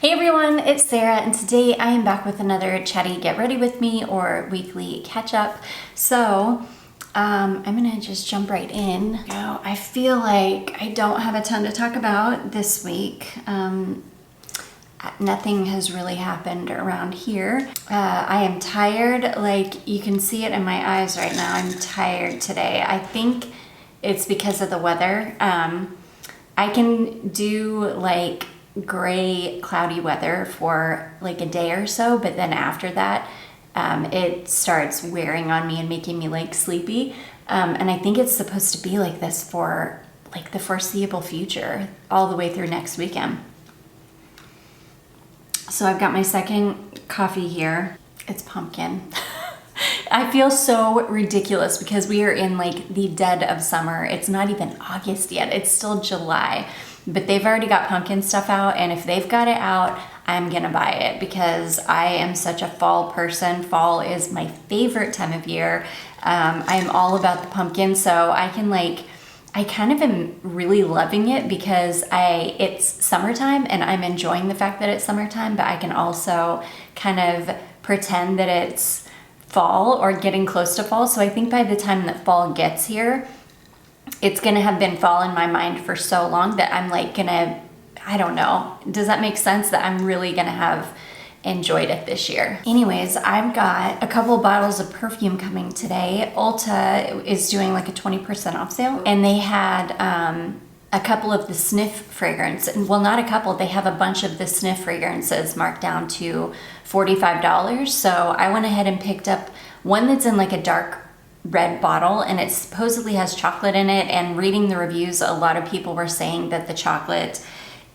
Hey everyone, it's Sarah, and today I am back with another Chatty Get Ready With Me or weekly catch up. So I'm gonna just jump right in. I feel like I don't have a ton to talk about this week. Nothing has really happened around here. I am tired, like you can see it in my eyes right now. I'm tired today. I think it's because of the weather. I can do like gray, cloudy weather for like a day or so, but then after that, it starts wearing on me and making me like sleepy. And I think it's supposed to be like this for like the foreseeable future, all the way through next weekend. So I've got my second coffee here. It's pumpkin. I feel so ridiculous because we are in like the dead of summer. It's not even August yet. It's still July, but they've already got pumpkin stuff out. And if they've got it out, I'm gonna buy it because I am such a fall person. Fall is my favorite time of year. I'm all about the pumpkin. So I kind of am really loving it because it's summertime and I'm enjoying the fact that it's summertime, but I can also kind of pretend that it's fall or getting close to fall. So I think by the time that fall gets here, it's gonna have been fall in my mind for so long that I'm like I don't know, does that make sense? That I'm really gonna have enjoyed it this year. Anyways, I've got a couple of bottles of perfume coming today. Ulta is doing like a 20% off sale, and they had a couple of the sniff fragrance, and well, not a couple, they have a bunch of the sniff fragrances marked down to $45. So I went ahead and picked up one that's in like a dark red bottle, and it supposedly has chocolate in it. And reading the reviews, a lot of people were saying that the chocolate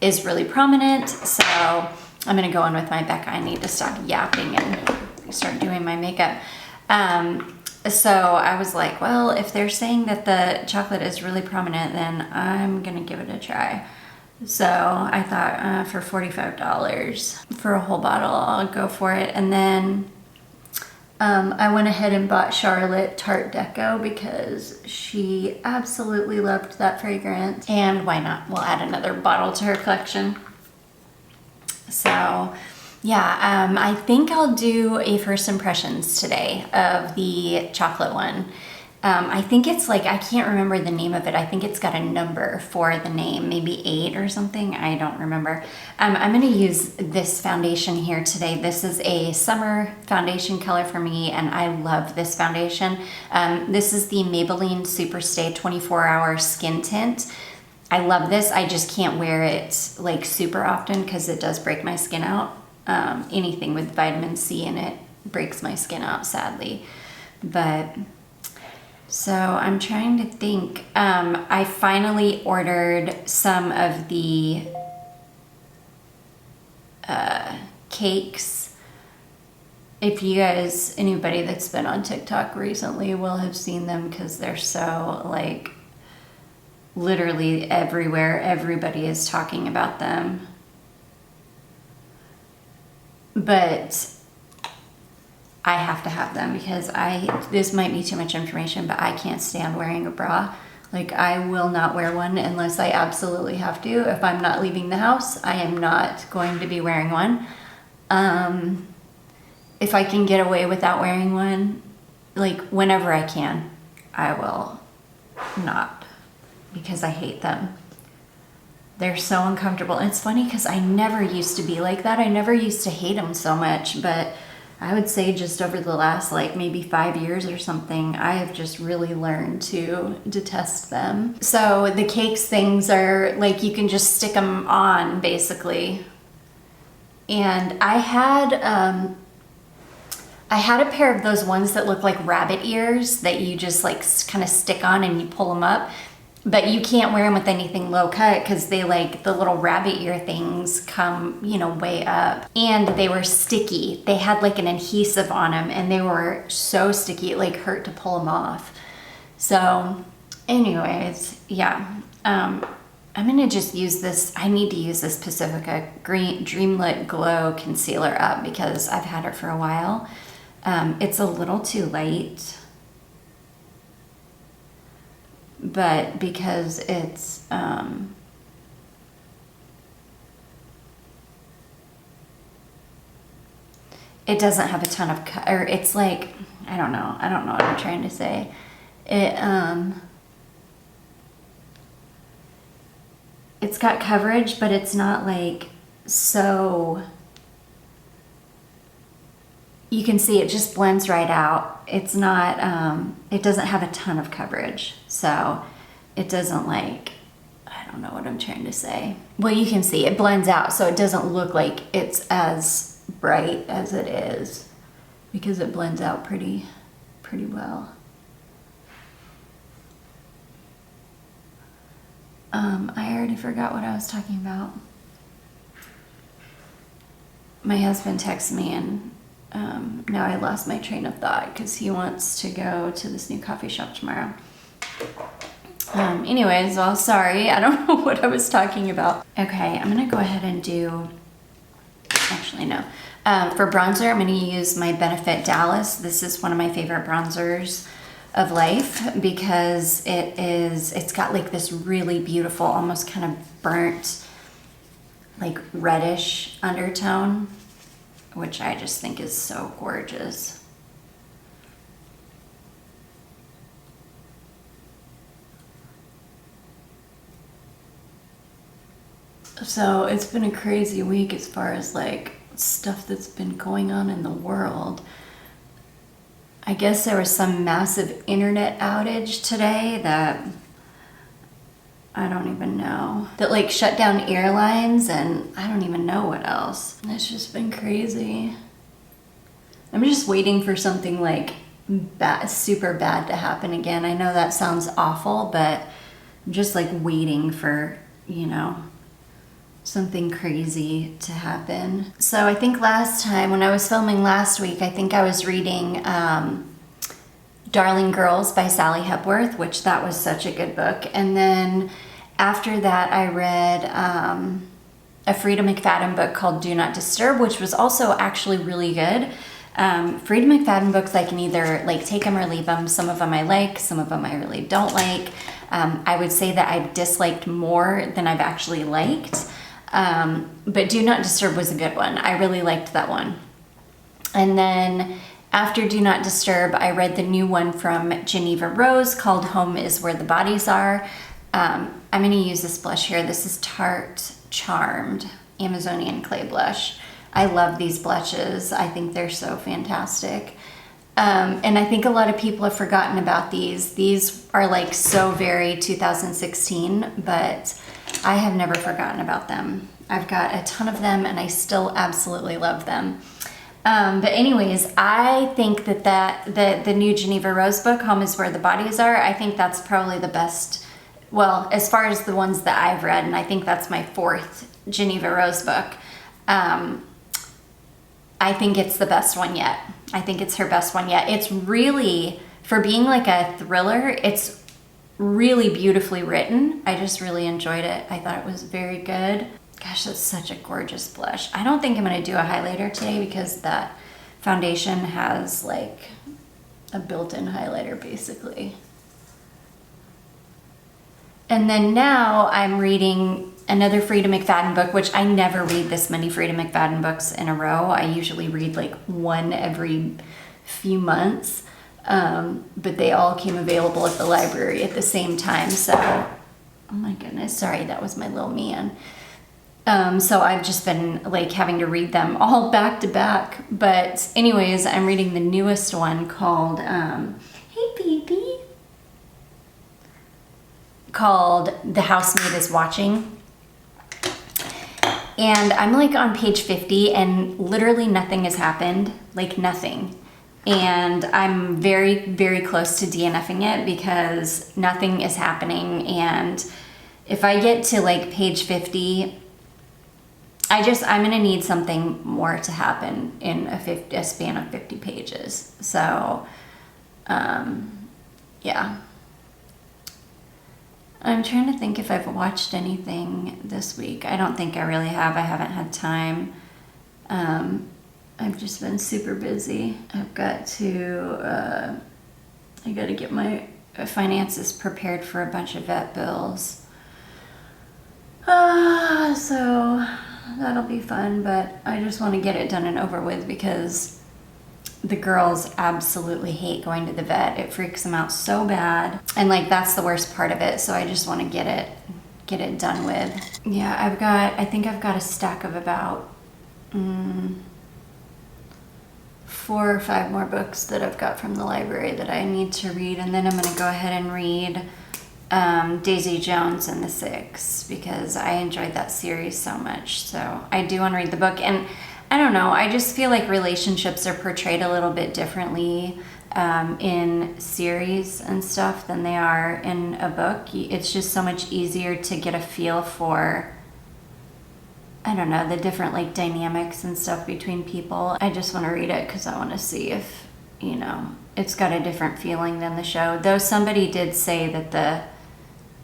is really prominent. So I'm gonna go in with my Becca. I need to stop yapping and start doing my makeup. So I was like, well, if they're saying that the chocolate is really prominent, then I'm gonna give it a try. So I thought for $45 for a whole bottle, I'll go for it. And then I went ahead and bought Charlotte Tarte Deco because she absolutely loved that fragrance. And why not? We'll add another bottle to her collection. So yeah, I think I'll do a first impressions today of the chocolate one. I think it's like, I can't remember the name of it. I think it's got a number for the name, maybe 8 or something. I don't remember. I'm gonna use this foundation here today. This is a summer foundation color for me, and I love this foundation. This is the Maybelline Superstay 24-Hour Skin Tint. I love this. I just can't wear it like super often because it does break my skin out. Anything with vitamin C in it breaks my skin out, sadly. But so I'm trying to think. I finally ordered some of the cakes. If you guys, anybody that's been on TikTok recently will have seen them because they're so like literally everywhere. Everybody is talking about them. But I have to have them because this might be too much information, but I can't stand wearing a bra. Like, I will not wear one unless I absolutely have to. If I'm not leaving the house, I am not going to be wearing one. If I can get away without wearing one, like whenever I can, I will not, because I hate them. They're so uncomfortable. And it's funny because I never used to be like that. I never used to hate them so much, but I would say just over the last like maybe 5 years or something, I have just really learned to detest them. So the cakes things are like, you can just stick them on basically. And I had a pair of those ones that look like rabbit ears that you just like kind of stick on and you pull them up. But you can't wear them with anything low cut because they like the little rabbit ear things come, you know, way up. And they were sticky. They had like an adhesive on them and they were so sticky it like hurt to pull them off. So anyways, yeah. I'm gonna just use this. I need to use this Pacifica Green Dreamlit Glow Concealer up because I've had it for a while. It's a little too light, but because it's it doesn't have a ton of, or it's like, I don't know what I'm trying to say. It's got coverage, but it's not like so, you can see it just blends right out. It's not, it doesn't have a ton of coverage. So it doesn't like, I don't know what I'm trying to say. Well, you can see it blends out, so it doesn't look like it's as bright as it is because it blends out pretty well. I already forgot what I was talking about. My husband texted me and now I lost my train of thought because he wants to go to this new coffee shop tomorrow. Anyways, well, sorry, I don't know what I was talking about. Okay, I'm gonna go ahead and do, actually no. For bronzer, I'm gonna use my Benefit Dallas. This is one of my favorite bronzers of life because it's got like this really beautiful, almost kind of burnt, like reddish undertone, which I just think is so gorgeous. So it's been a crazy week as far as like stuff that's been going on in the world. I guess there was some massive internet outage today that I don't even know. That like shut down airlines and I don't even know what else. It's just been crazy. I'm just waiting for something like super bad to happen again. I know that sounds awful, but I'm just like waiting for, you know, something crazy to happen. So I think last time when I was filming last week, I think I was reading Darling Girls by Sally Hepworth, which that was such a good book. And then after that I read a Frida McFadden book called Do Not Disturb, which was also actually really good. Frida McFadden books, I can either like take them or leave them. Some of them I like, some of them I really don't like. I would say that I've disliked more than I've actually liked. But Do Not Disturb was a good one. I really liked that one. And then after Do Not Disturb, I read the new one from Geneva Rose called Home is Where the Bodies Are. I'm going to use this blush here. This is Tarte Charmed Amazonian Clay Blush. I love these blushes. I think they're so fantastic. And I think a lot of people have forgotten about these. These are like so very 2016, but I have never forgotten about them. I've got a ton of them and I still absolutely love them. But anyways, I think that the new Geneva Rose book, Home is Where the Bodies Are, I think that's probably the best, well, as far as the ones that I've read, and I think that's my fourth Geneva Rose book. I think it's the best one yet. I think it's her best one yet. It's really, for being like a thriller, it's really beautifully written. I just really enjoyed it. I thought it was very good. Gosh, that's such a gorgeous blush. I don't think I'm gonna do a highlighter today because that foundation has like a built-in highlighter basically. And then now I'm reading another Frida McFadden book, which I never read this many Frida McFadden books in a row. I usually read like one every few months. But they all came available at the library at the same time. So, oh my goodness, sorry, that was my little man. So I've just been like having to read them all back to back. But anyways, I'm reading the newest one called, hey baby, called The Housemaid is Watching. And I'm like on page 50 and literally nothing has happened, like nothing. And I'm very, very close to DNFing it because nothing is happening. And if I get to like page 50, I'm gonna need something more to happen in a span of 50 pages. So, yeah. I'm trying to think if I've watched anything this week. I don't think I really have. I haven't had time. I've just been super busy. I've got to, I got to get my finances prepared for a bunch of vet bills. So that'll be fun, but I just want to get it done and over with because the girls absolutely hate going to the vet. It freaks them out so bad. And like, that's the worst part of it. So I just want to get it done with. Yeah, I think I've got a stack of about 4 or 5 more books that I've got from the library that I need to read. And then I'm going to go ahead and read Daisy Jones and the Six because I enjoyed that series so much. So I do want to read the book. And I don't know, I just feel like relationships are portrayed a little bit differently in series and stuff than they are in a book. It's just so much easier to get a feel for, I don't know, the different like dynamics and stuff between people. I just want to read it because I want to see if, you know, it's got a different feeling than the show. Though somebody did say that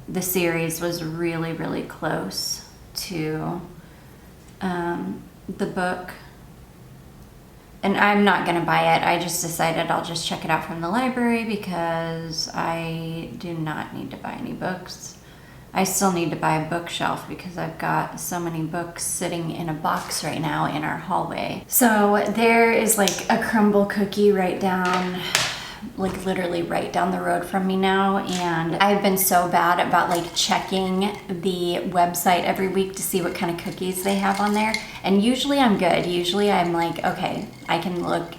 the series was really, really close to the book. And I'm not going to buy it. I just decided I'll just check it out from the library because I do not need to buy any books. I still need to buy a bookshelf because I've got so many books sitting in a box right now in our hallway. So there is like a crumble cookie right down, like literally right down the road from me now, and I've been so bad about like checking the website every week to see what kind of cookies they have on there, and usually I'm good. Usually I'm like, okay, I can look,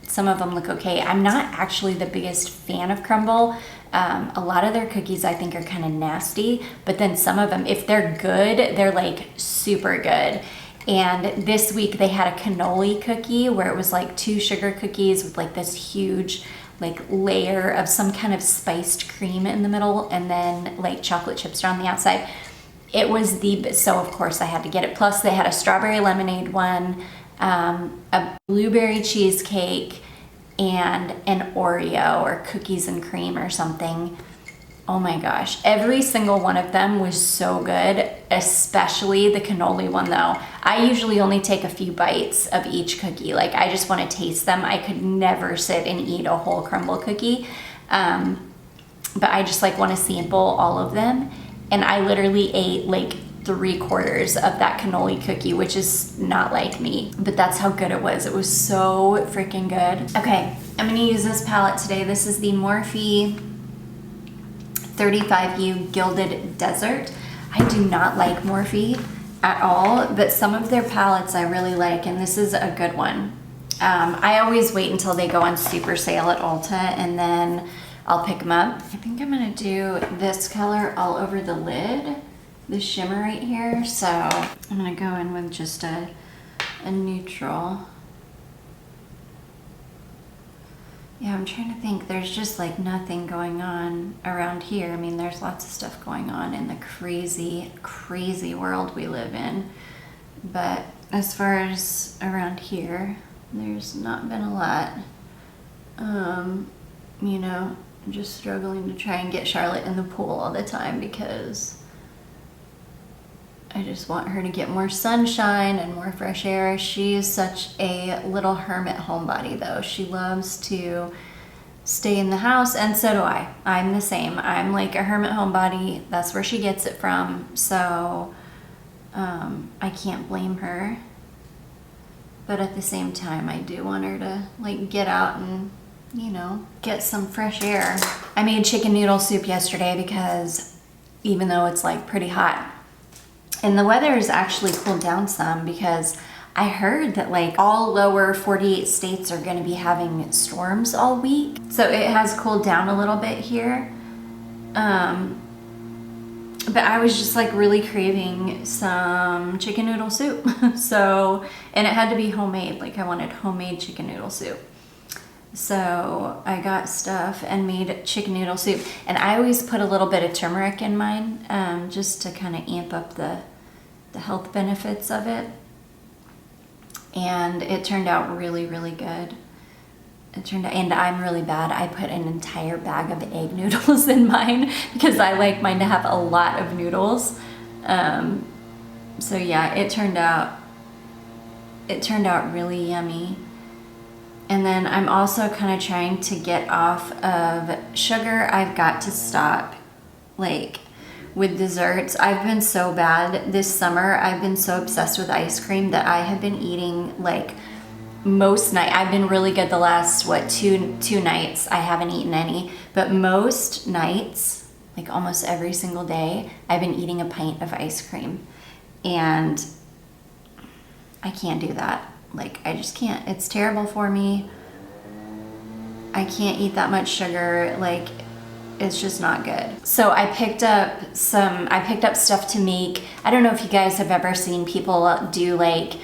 some of them look okay. I'm not actually the biggest fan of Crumble. A lot of their cookies I think are kind of nasty, but then some of them, if they're good, they're like super good. And this week they had a cannoli cookie where it was like 2 sugar cookies with like this huge like layer of some kind of spiced cream in the middle, and then like chocolate chips are on the outside. It was so of course I had to get it. Plus they had a strawberry lemonade one, a blueberry cheesecake, and an Oreo or cookies and cream or something. Oh my gosh, every single one of them was so good, especially the cannoli one though. I usually only take a few bites of each cookie. Like I just want to taste them. I could never sit and eat a whole crumble cookie. But I just like want to sample all of them. And I literally ate like 3/4 of that cannoli cookie, which is not like me, but that's how good it was. It was so freaking good. Okay, I'm gonna use this palette today. This is the Morphe 35U Gilded Desert. I do not like Morphe at all, but some of their palettes I really like, and this is a good one. I always wait until they go on super sale at Ulta and then I'll pick them up. I think I'm gonna do this color all over the lid, this shimmer right here. So I'm gonna go in with just a neutral. Yeah, I'm trying to think. There's just like nothing going on around here. I mean, there's lots of stuff going on in the crazy, crazy world we live in. But as far as around here, there's not been a lot. You know, I'm just struggling to try and get Charlotte in the pool all the time because I just want her to get more sunshine and more fresh air. She is such a little hermit homebody though. She loves to stay in the house, and so do I. I'm the same. I'm like a hermit homebody. That's where she gets it from. So I can't blame her. But at the same time, I do want her to like get out and, you know, get some fresh air. I made chicken noodle soup yesterday because even though it's like pretty hot, and the weather has actually cooled down some because I heard that like all lower 48 states are going to be having storms all week. So it has cooled down a little bit here. But I was just like really craving some chicken noodle soup. So, and it had to be homemade. Like I wanted homemade chicken noodle soup. So I got stuff and made chicken noodle soup. And I always put a little bit of turmeric in mine, just to kind of amp up the health benefits of it. And it turned out really, really good. It turned out, and I'm really bad. I put an entire bag of egg noodles in mine because I like mine to have a lot of noodles. So yeah, it turned out really yummy. And then I'm also kind of trying to get off of sugar. I've got to stop like with desserts. I've been so bad this summer. I've been so obsessed with ice cream that I have been eating like most night. I've been really good the last, what, two nights. I haven't eaten any, but most nights, like almost every single day, I've been eating a pint of ice cream. And I can't do that. Like, I just can't. It's terrible for me. I can't eat that much sugar. Like, it's just not good. So I picked up stuff to make. I don't know if you guys have ever seen people do, like,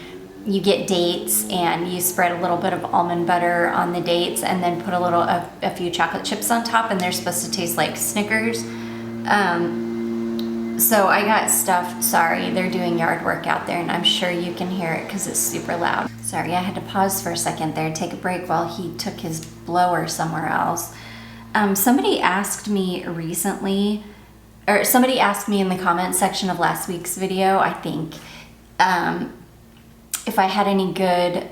you get dates and you spread a little bit of almond butter on the dates and then put a few chocolate chips on top, and they're supposed to taste like Snickers. So I got stuff. Sorry, they're doing yard work out there and I'm sure you can hear it because it's super loud. Sorry, I had to pause for a second there, take a break while he took his blower somewhere else. Somebody asked me recently, or somebody asked me in the comment section of last week's video, I think, if I had any good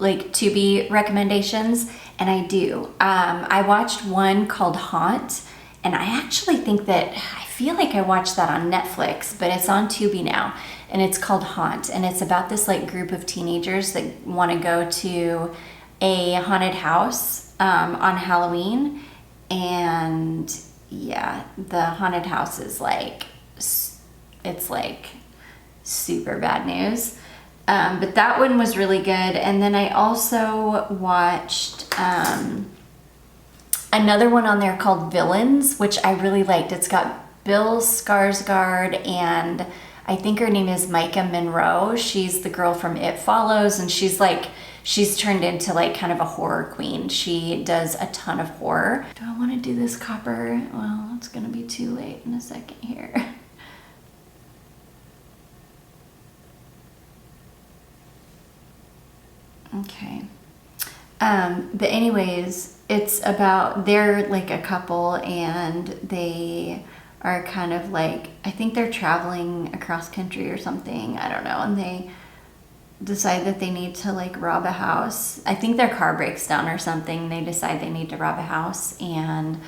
like Tubi recommendations, and I do. I watched one called Haunt, and I actually think that, I feel like I watched that on Netflix, but it's on Tubi now, and it's called Haunt, and it's about this like group of teenagers that want to go to a haunted house on Halloween, and yeah, the haunted house is like, it's like super bad news. But that one was really good. And then I also watched another one on there called Villains, which I really liked. It's got Bill Skarsgård and I think her name is Micah Monroe. She's the girl from It Follows, and she's turned into like kind of a horror queen. She does a ton of horror. Do I want to do this copper? Well, it's gonna be too late in a second here. Okay. But anyways, it's about, they're like a couple and they are kind of like, I think they're traveling across country or something, I don't know, and they decide that they need to like rob a house. I think their car breaks down or something. They decide they need to rob a house and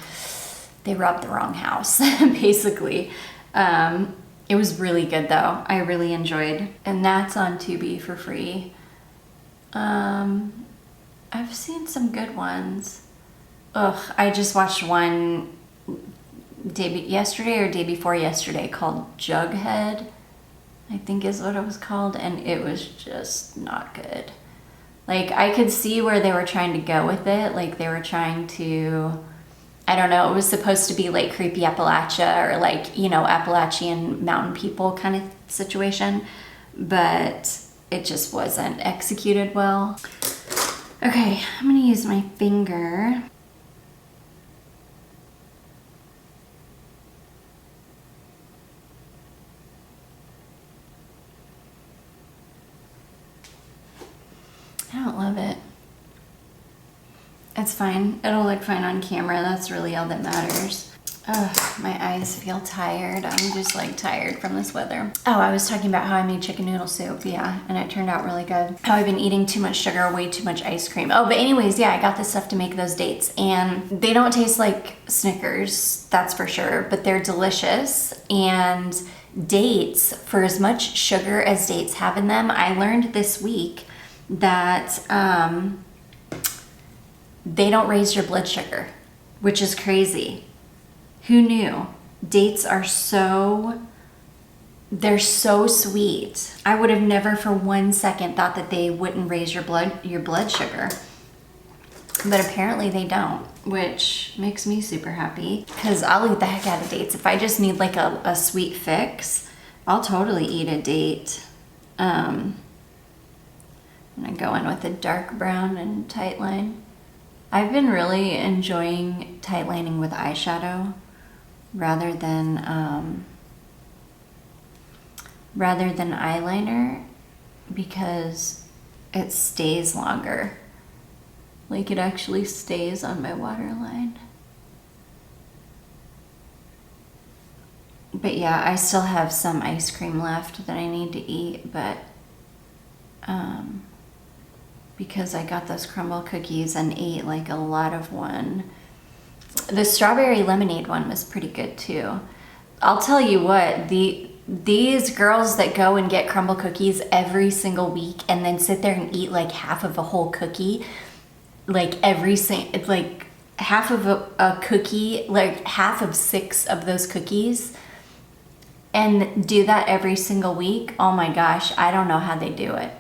they rob the wrong house, basically. It was really good though. I really enjoyed, and that's on Tubi for free. I've seen some good ones. I just watched one yesterday or day before yesterday called Jughead, I think is what it was called, and it was just not good. Like, I could see where they were trying to go with it. Like, they were trying to, I don't know, it was supposed to be like creepy Appalachia or like, you know, Appalachian mountain people kind of situation, but it just wasn't executed well. Okay, I'm gonna use my finger. I don't love it. It's fine. It'll look fine on camera. That's really all that matters. Ugh, my eyes feel tired. I'm just like tired from this weather. Oh, I was talking about how I made chicken noodle soup. Yeah, and it turned out really good. How I've been eating too much sugar, way too much ice cream. Oh, but anyways, yeah, I got this stuff to make those dates, and they don't taste like Snickers, that's for sure, but they're delicious. And dates, for as much sugar as dates have in them, I learned this week that they don't raise your blood sugar, which is crazy. Who knew? Dates are they're so sweet. I would have never for 1 second thought that they wouldn't raise your blood sugar. But apparently they don't, which makes me super happy because I'll eat the heck out of dates. If I just need like a sweet fix, I'll totally eat a date. I'm gonna go in with a dark brown and tight line. I've been really enjoying tight lining with eyeshadow rather than eyeliner because it stays longer. Like, it actually stays on my waterline. But yeah, I still have some ice cream left that I need to eat, but because I got those crumble cookies and ate like a lot of one. The strawberry lemonade one was pretty good too. I'll tell you what, these girls that go and get crumble cookies every single week and then sit there and eat like half of a whole cookie, like like half of a cookie, like half of 6 of those cookies, and do that every single week. Oh my gosh, I don't know how they do it.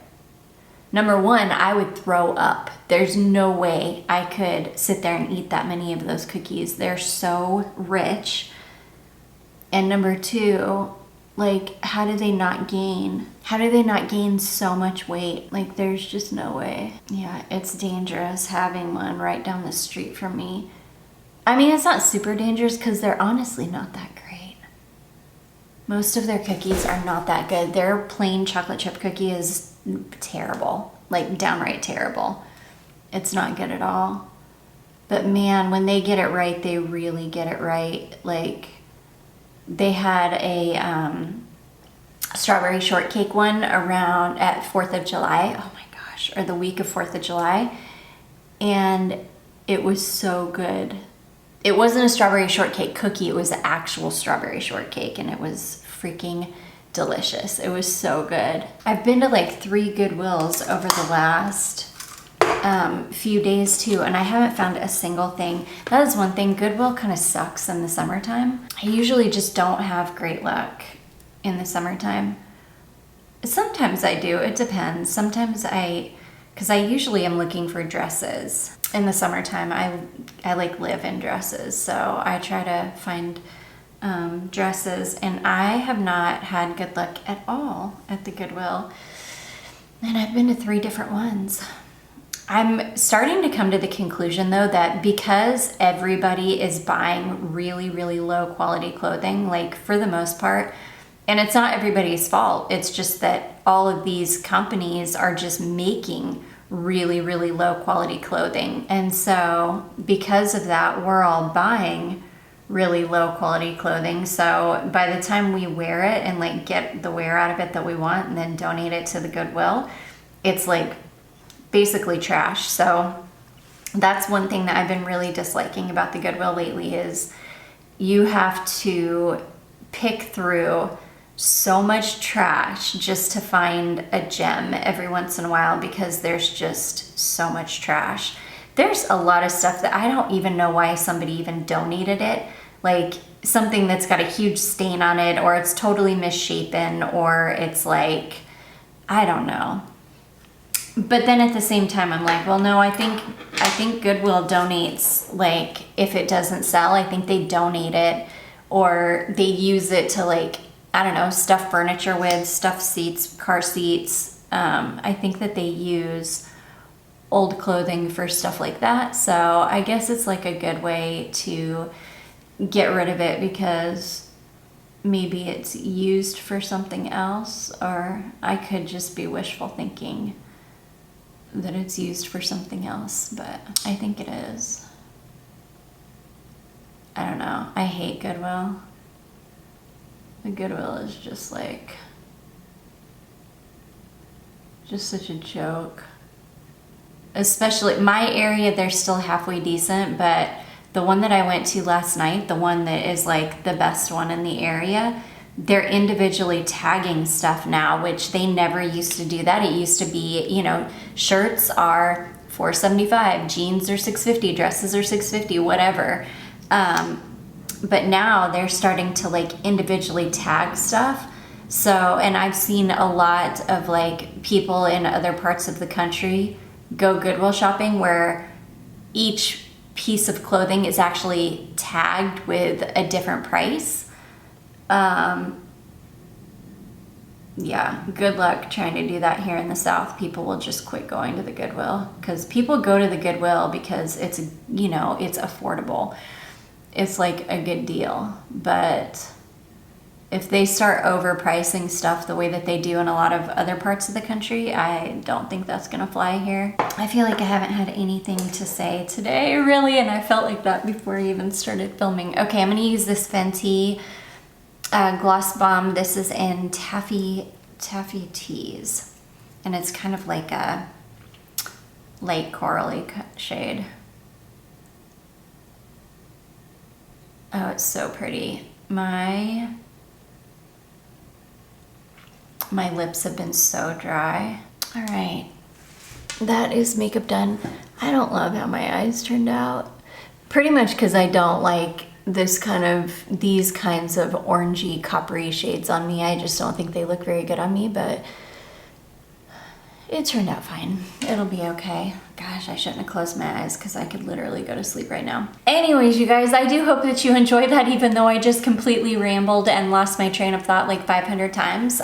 Number one, I would throw up. There's no way I could sit there and eat that many of those cookies. They're so rich. And number two, like, how do they not gain? How do they not gain so much weight? Like, there's just no way. Yeah, it's dangerous having one right down the street from me. I mean, it's not super dangerous because they're honestly not that great. Most of their cookies are not that good. Their plain chocolate chip cookie is terrible, like downright terrible. It's not good at all. But man, when they get it right, they really get it right. Like, they had a strawberry shortcake one around at 4th of July. Oh my gosh, or the week of 4th of July. And it was so good. It wasn't a strawberry shortcake cookie, it was an actual strawberry shortcake, and it was freaking delicious. It was so good. I've been to like 3 Goodwills over the last few days too, and I haven't found a single thing. That is one thing, Goodwill kind of sucks in the summertime. I usually just don't have great luck in the summertime. Sometimes I do, it depends. Sometimes because I usually am looking for dresses. In the summertime, I like live in dresses, so I try to find dresses, and I have not had good luck at all at the Goodwill. And I've been to 3 different ones. I'm starting to come to the conclusion though that because everybody is buying really, really low quality clothing, like for the most part, and it's not everybody's fault, it's just that all of these companies are just making really, really low quality clothing. And so because of that, we're all buying really low quality clothing. So by the time we wear it and like get the wear out of it that we want and then donate it to the Goodwill, it's like basically trash. So that's one thing that I've been really disliking about the Goodwill lately is you have to pick through so much trash just to find a gem every once in a while because there's just so much trash. There's a lot of stuff that I don't even know why somebody even donated it. Like something that's got a huge stain on it, or it's totally misshapen, or it's like, I don't know. But then at the same time, I'm like, well, no, I think Goodwill donates, like, if it doesn't sell, I think they donate it, or they use it to, like, I don't know, stuff furniture with, stuff seats, car seats. I think that they use old clothing for stuff like that. So I guess it's like a good way to get rid of it because maybe it's used for something else, or I could just be wishful thinking that it's used for something else, but I think it is. I don't know. I hate Goodwill. The Goodwill is just like, just such a joke. Especially my area, they're still halfway decent, but the one that I went to last night, the one that is like the best one in the area, they're individually tagging stuff now, which they never used to do that. It used to be, you know, shirts are $4.75, jeans are $6.50, dresses are $6.50, whatever. But now they're starting to like individually tag stuff. So, and I've seen a lot of like people in other parts of the country go Goodwill shopping where each piece of clothing is actually tagged with a different price. Yeah, good luck trying to do that here in the South. People will just quit going to the Goodwill because people go to the Goodwill because it's, you know, it's affordable. It's like a good deal. But if they start overpricing stuff the way that they do in a lot of other parts of the country, I don't think that's gonna fly here. I feel like I haven't had anything to say today, really, and I felt like that before I even started filming. Okay, I'm gonna use this Fenty Gloss Bomb. This is in Taffy Tease, and it's kind of like a light corally shade. Oh, it's so pretty. My lips have been so dry. All right, that is makeup done. I don't love how my eyes turned out. Pretty much because I don't like these kinds of orangey coppery shades on me. I just don't think they look very good on me, but it turned out fine. It'll be okay. Gosh, I shouldn't have closed my eyes because I could literally go to sleep right now. Anyways, you guys, I do hope that you enjoyed that, even though I just completely rambled and lost my train of thought like 500 times.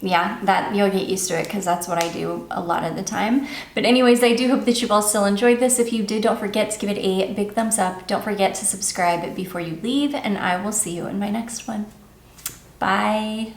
Yeah, that you'll get used to it because that's what I do a lot of the time. But anyways, I do hope that you all still enjoyed this. If you did, don't forget to give it a big thumbs up. Don't forget to subscribe before you leave, and I will see you in my next one. Bye.